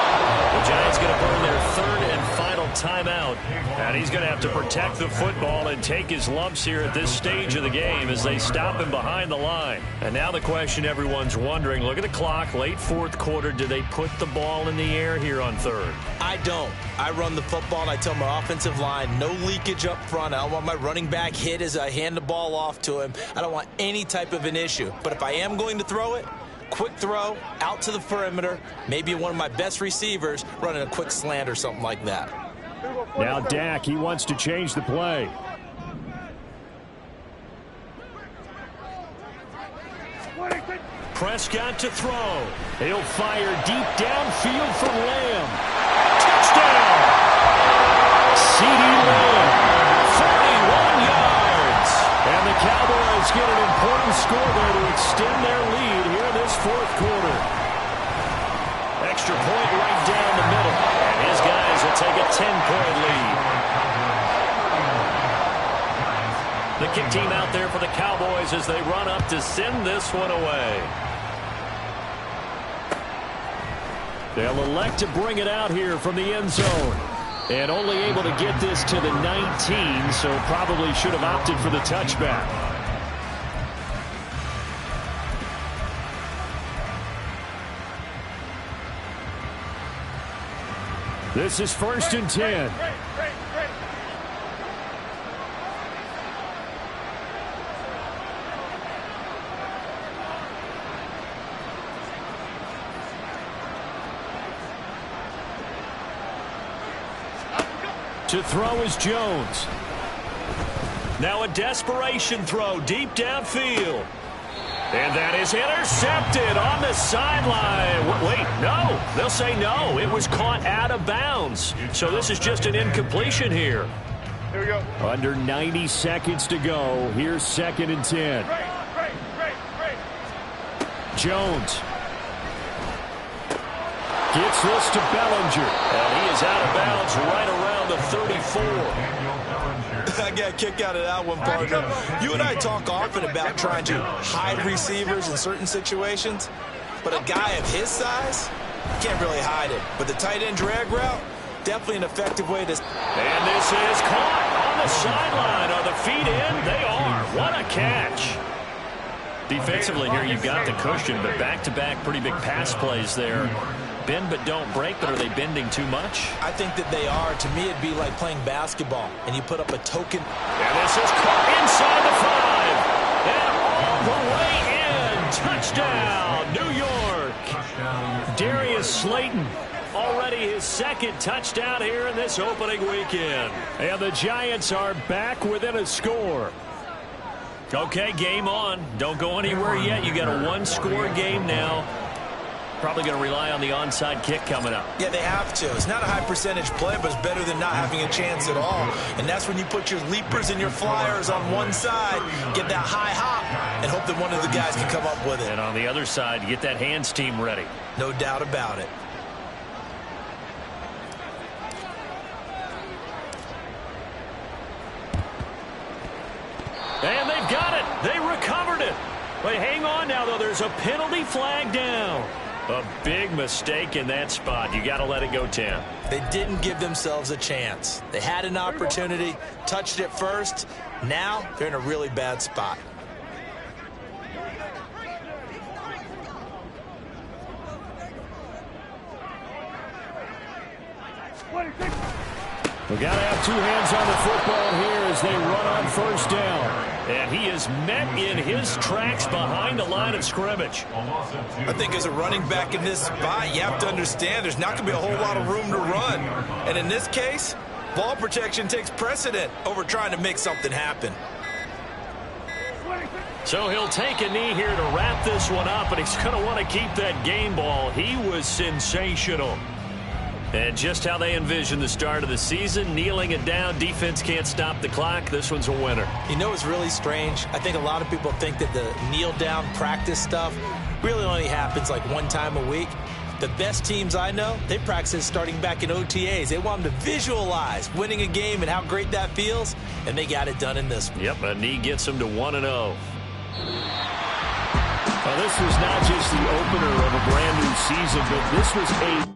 The Giants going to burn their 3rd and final timeout. And he's going to have to protect the football and take his lumps here at this stage of the game as they stop him behind the line. And now the question everyone's wondering, look at the clock, late 4th quarter, do they put the ball in the air here on 3rd? I don't. I run the football, and I tell my offensive line, no leakage up front. I don't want my running back hit as I hand the ball off to him. I don't want any type of an issue. But if I am going to throw it, quick throw, out to the perimeter, maybe one of my best receivers running a quick slant or something like that. Now Dak, he wants to change the play. Prescott to throw. He'll fire deep downfield for Lamb. Touchdown! CeeDee Lamb, 41 yards. And the Cowboys get an important score there to extend their lead here in this 4th quarter. Extra point right down the middle. And his guys will take a 10-point lead. The kick team out there for the Cowboys as they run up to send this one away. They'll elect to bring it out here from the end zone. And only able to get this to the 19, so probably should have opted for the touchback. This is 1st and 10. To throw is Jones. Now a desperation throw deep downfield. And that is intercepted on the sideline. Wait, no. They'll say no. It was caught out of bounds. So this is just an incompletion here. Here we go. Under 90 seconds to go. Here's 2nd and 10. Jones. Gets this to Bellinger. And he is out of bounds right around the 34. I got a kick out of that one, partner. You and I talk often about trying to hide receivers in certain situations, but a guy of his size can't really hide it. But the tight end drag route, definitely an effective way to... And this is caught on the sideline. Are the feet in? They are. What a catch. Defensively here, you've got the cushion, but back-to-back pretty big pass plays there. bend but don't break, but are they bending too much? I think that they are. To me, it'd be like playing basketball, and you put up a token. And this is caught inside the 5. And all the way in. Touchdown, New York. Touchdown. Darius Slayton. Already his second touchdown here in this opening weekend. And the Giants are back within a score. Okay, game on. Don't go anywhere yet. You got a one-score game now. Probably going to rely on the onside kick coming up. Yeah, they have to. It's not a high percentage play, but it's better than not having a chance at all. And that's when you put your leapers and your flyers on one side, get that high hop, and hope that one of the guys can come up with it. And on the other side, get that hands team ready. No doubt about it. And they've got it. They recovered it. But hang on now, though. There's a penalty flag down. A big mistake in that spot. You got to let it go 10. They didn't give themselves a chance. They had an opportunity, touched it first. Now they're in a really bad spot. We got to have two hands on the football here as they run on first down. And he is met in his tracks behind the line of scrimmage. I think as a running back in this spot, you have to understand there's not going to be a whole lot of room to run. And in this case, ball protection takes precedent over trying to make something happen. So he'll take a knee here to wrap this one up, and he's going to want to keep that game ball. He was sensational. And just how they envisioned the start of the season, kneeling it down, defense can't stop the clock. This one's a winner. You know, it's really strange. I think a lot of people think that the kneel-down practice stuff really only happens like one time a week. The best teams I know, they practice starting back in OTAs. They want them to visualize winning a game and how great that feels, and they got it done in this one. Yep, a knee gets them to 1-0. Well, this was not just the opener of a brand new season, but this was a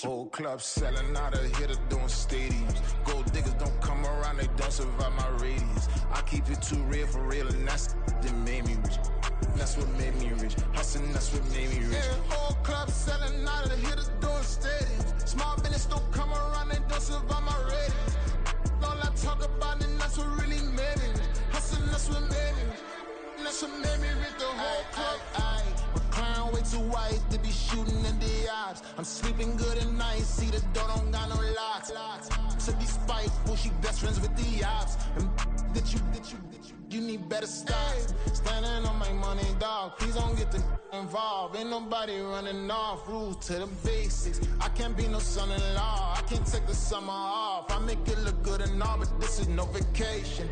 Whole club selling out of here to doing stadiums. Gold diggers don't come around, they don't survive my radius. I keep it too real for real, and that's that made me rich. That's what made me rich. Hustling, that's what made me rich. Yeah, whole club selling out of here to doing stadiums. Small business don't come around, they don't survive my radius. All I talk about, and that's what really made me rich. Hustling, that's what made me rich. That's what made me rich. The whole club. McLaren way too white to be shooting in the eyes. I'm sleeping good at night, see the door don't got no locks. To be spiteful, she best friends with the ops. And you need better stocks. Standing on my money, dog. Please don't get the involved. Ain't nobody running off. Rules to the basics. I can't be no son-in-law. I can't take the summer off. I make it look good and all, but this is no vacation.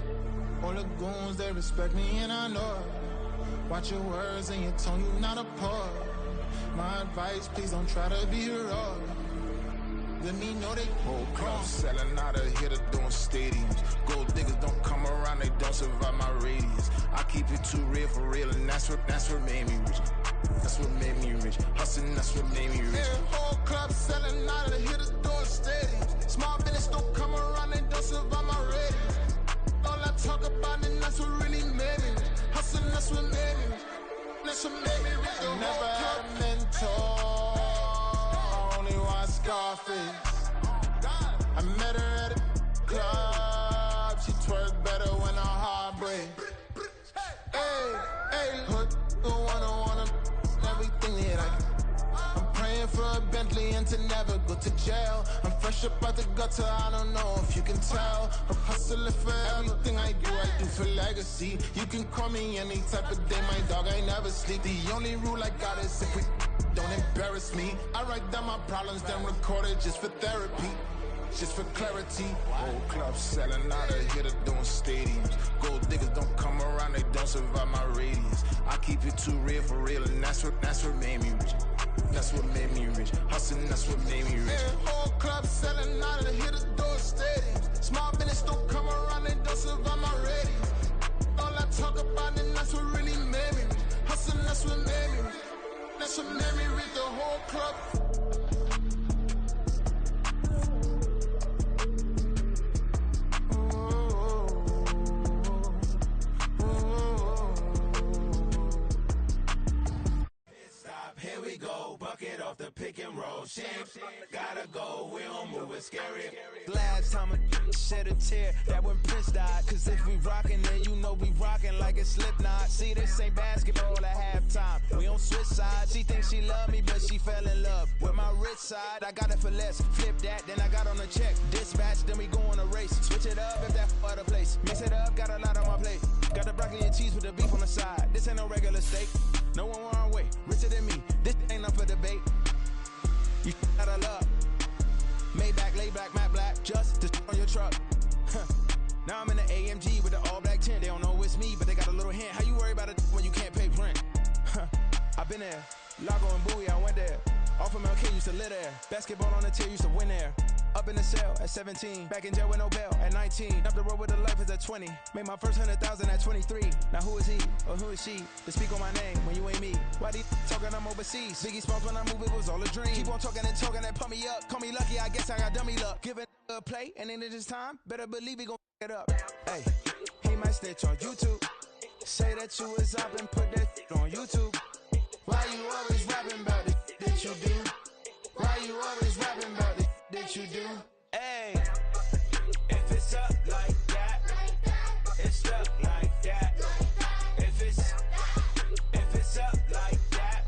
All the goons, they respect me and I know it. Watch your words and your tone, you not a part. My advice, please don't try to be heroic. Let me know they whole club selling out of here to doing stadiums. Gold diggers don't come around, they don't survive my radius. I keep it too real for real, and that's what made me rich. That's what made me rich. Hustling, that's what made me rich. Yeah, whole club selling out of here to doing stadiums. Small business don't come around, they don't survive my radius. All I talk about, and that's what really made me. for a Bentley and to never go to jail. I'm fresh up out the gutter, I don't know if you can tell. I'm hustling for everything I do for legacy. You can call me any type of day, my dog, I never sleep. The only rule I got is if we don't embarrass me. I write down my problems, then record it just for therapy. Just for clarity, whole club selling out of here to doing stadiums. Gold diggers don't come around, they don't survive my radius. I keep it too real for real, and that's what made me rich. That's what made me rich. Hustling, that's what made me rich. Yeah, whole club selling out of here to doing stadiums. Small business don't come around, they don't survive my radius. All I talk about, and that's what really made me rich. Hustling, that's what made me rich. That's what made me rich. The whole club. The pick and roll shit, gotta go, we don't move it scary. Last time a shed a tear, that when Prince died. Cause if we rockin', then you know we rockin' like a Slipknot. See, this ain't basketball at halftime, we don't switch sides. She thinks she love me, but she fell in love with my rich side. I got it for less, flip that, then I got on a check. Dispatch, then we go on a race. Switch it up if that other place. Mix it up, got a lot on my plate. Got the broccoli and cheese with the beef on the side. This ain't no regular steak, no one wrong way. Richer than me, this ain't up for debate. You out of luck. Maybach, lay black, matte black, just to on your truck. Now I'm in the AMG with the all black tint. They don't know it's me, but they got a little hint. How you worry about it when you can't pay rent? I've been there. Lago and Bowie, I went there. Off of MLK, used to live there. Basketball on the tier, used to win there. Up in the cell at 17. Back in jail with no bail at 19. Up the road with the life is at 20. Made my first 100,000 at 23. Now who is he or who is she to speak on my name when you ain't me? Why they talking I'm overseas? Biggie Smalls when I move, it was all a dream. Keep on talking and pump me up. Call me lucky, I guess I got dummy luck. Give it a play, and then it's time. Better believe he gon' it up. Hey, he might snitch on YouTube. Say that you was up and put that on YouTube. Why you always rapping about it that you do? Why you always rapping about it that you do? Hey, if it's up like that, it's stuck like that. If it's up like that,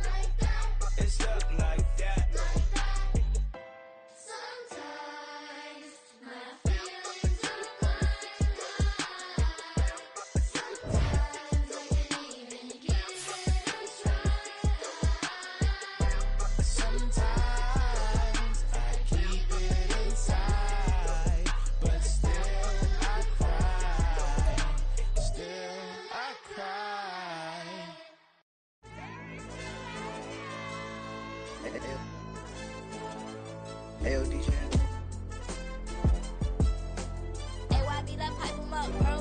it's stuck like that. Sometimes my feelings are blind. Sometimes I can't even give it a try. Sometimes I keep it inside, but still I cry. Still I cry. Ayo, DJ. Hey, why be that pipe 'em up, bro?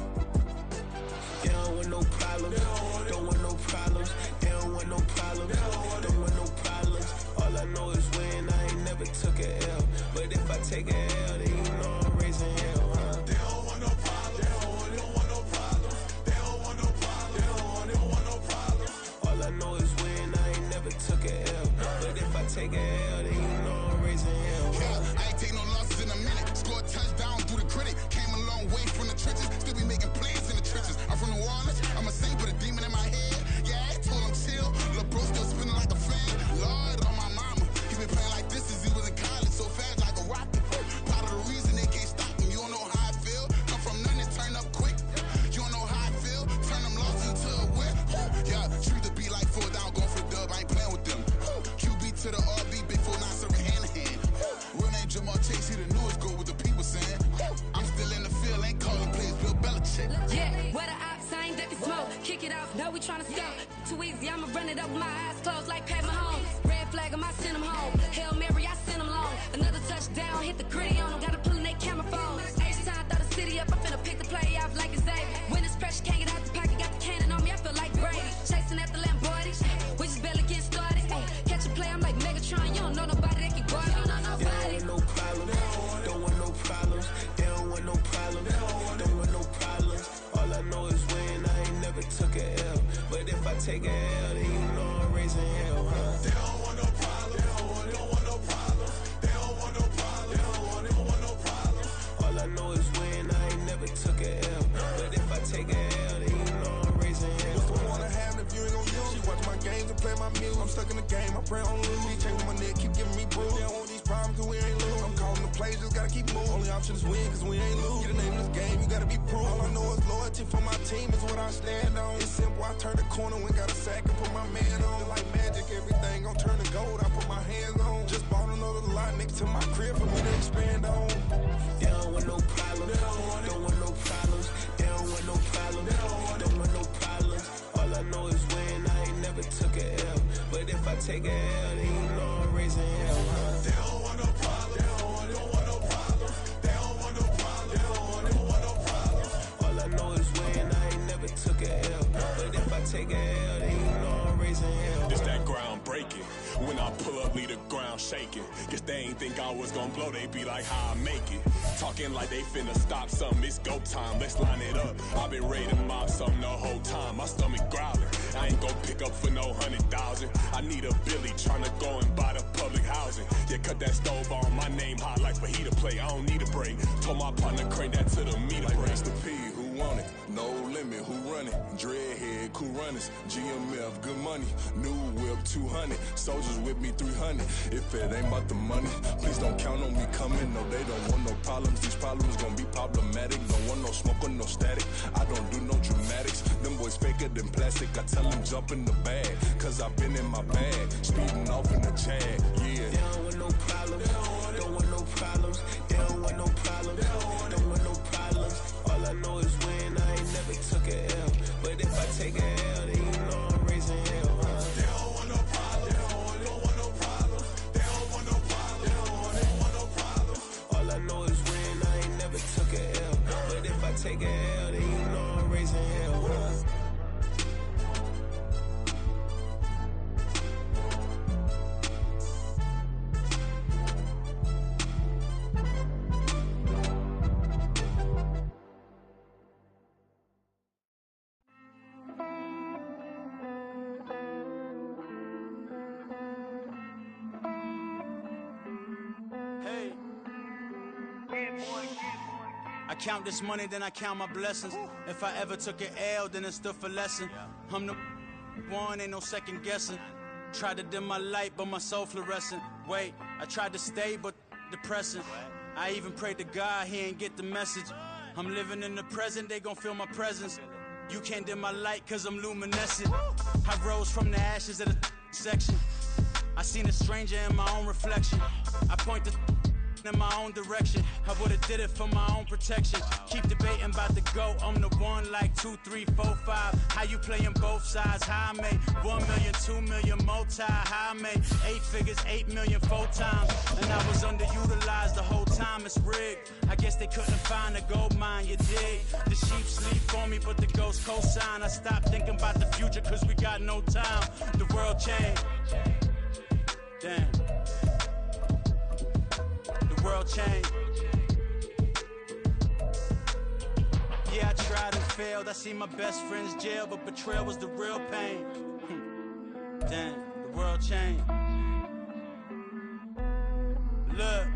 They don't want no problems. Don't want no problems. They don't want no problems. Don't want no problems. All I know is when I ain't never took a L. But if I take a L, then you know I'm raising hell, huh? They don't want no problems. They don't want no problems. They don't want no problems. They don't want no problems. All I know is when I ain't never took a L. But if I take a L, then you know I'm raising hell, huh? Yeah, I ain't take no losses in a minute. Scored touchdown through the critic. Came a long way from the trenches. Still be making plays in the trenches. I'm from New Orleans. I'm a saint, but a demon in my head. Yeah, I told him chill. Lil' bro still spinning like a fan. Lord on my mama. He been playing like this since he was in college. So fast like a rocket. Part of the reason they can't stop him. You don't know how I feel. Come from nothing, turn up quick. You don't know how I feel. Turn them losses into a whip. Yeah, treat the beat like 4 down, going for the dub. I ain't playing with them. QB to the RB, big 4-9 serving hand in hand. Real name Jamar Chase, he the newest goal with the people saying. I'm still in the field, ain't calling plays, Bill Belichick. Yeah, where the ops, I ain't ducking smoke. Kick it off, know we tryna scout. Too easy, I'ma run it up with my eyes closed like Pat Mahomes. Red flag, I send him home. Hail Mary, I send him long. Another touchdown, hit the gritty on him. Gotta pull in they camera phones. H-time, throw the city up, I'm finna pick the play off like it's Xavier. When it's pressure, can't get out the pocket, got the cannon on me, I feel like Brady. Chasing after Lamborghini, we just barely get started. Ay, catch a play, I'm like Megatron, you don't know nobody that can guard me. You don't know nobody. They don't want no problems. Don't want no problems. They don't want no problems. Don't want no problems. All I know is when I ain't never took a L. But if I take a L, then you know I'm raising hell, huh? They don't want no problems. They don't want no problems. They don't want no problems. They don't want no problems. All I know is when I ain't never took a L. But if I take a L, then you know I'm raising hell. What's the one I have if you ain't gon' use? She watch my games and play my music. I'm stuck in the game. I pray on Louis. Chain with my neck, keep giving me plays, just gotta keep moving. Only option is win, cause we ain't lose. Get the name of this game, you gotta be proof. All I know is loyalty for my team is what I stand on. It's simple, I turn the corner, when got a sack and put my man on. Like magic, everything gon' turn to gold, I put my hands on. Just bought another lot next to my crib for me to expand on. They don't want no problems, don't want no problems. They don't want no problems, don't want no problems. All I know is win, I ain't never took a L. But if I take a L, then you know I'm raising hell, huh? They don't want no problems, they don't want no problems. They don't want no problems, they don't want no problems. All I know is win, I ain't never took a L. But if I take a L, then you know I'm raising hell. It's that ground breaking. When I pull up, leave the ground shaking. Guess they ain't think I was gonna blow, they be like, how I make it. Talking like they finna stop something, it's go time, let's line it up. I've been ready to mob something the whole time, my stomach growling. I ain't gon' pick up for no 100,000. I need a Billy tryna go and buy the public housing. Yeah, cut that stove on, my name hot like fajita play. I don't need a break. Told my partner crank that to the meter like break. Mr. P, who want it? No limit, who run it? Dreadhead, cool runners. GMF, good money. New whip, 200. Soldiers with me, 300. If it ain't about the money, please don't count on me coming. No, they don't want no problems. These problems gon' be problematic. Don't want no smoke or no static. I don't do no dramatics. Them boys faker than plastic. I tell them jump in the bag, cause I've been in my bag. Speeding off in the Jag, yeah. They don't want no problems. Don't want no problems. They don't want no problems. Don't want no problems. All I know is win. I ain't never took a L. But if I take a L, then you know I'm raising hell, huh? They don't want no problems. They don't want no problems. They don't want no problems. They don't want no problems. All I know is win. I ain't never took a L. But if I take a L, then you know I'm raising hell, huh? I count this money, then I count my blessings. If I ever took an L, then it stood for lesson. I'm the one, ain't no second guessing. Tried to dim my light, but my soul fluorescent. Wait, I tried to stay, but depressing. I even prayed to God, he ain't get the message. I'm living in the present, they gon' feel my presence. You can't dim my light, cause I'm luminescent. I rose from the ashes of the section. I seen a stranger in my own reflection. I point the in my own direction. I would've did it for my own protection. Keep debating about the GOAT. I'm the one like 2, 3, 4, 5. How you playing both sides? How I made 1 million, 2 million multi. How I made 8 figures, 8 million 4 times. And I was underutilized the whole time. It's rigged. I guess they couldn't find a gold mine, you dig? The sheep sleep for me, but the ghost cosign. I stopped thinking about the future cause we got no time. The world changed. Damn. The world changed. Yeah, I tried and failed. I see my best friends jail, but betrayal was the real pain. Damn, the world changed. Look,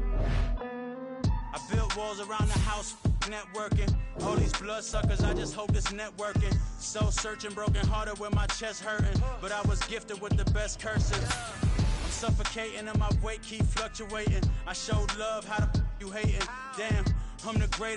I built walls around the house, networking. All these bloodsuckers, I just hope this networking. Soul searching, broken hearted with my chest hurting. But I was gifted with the best curses. I'm suffocating and my weight keep fluctuating. I showed love, how the you hating? Damn, I'm the greatest.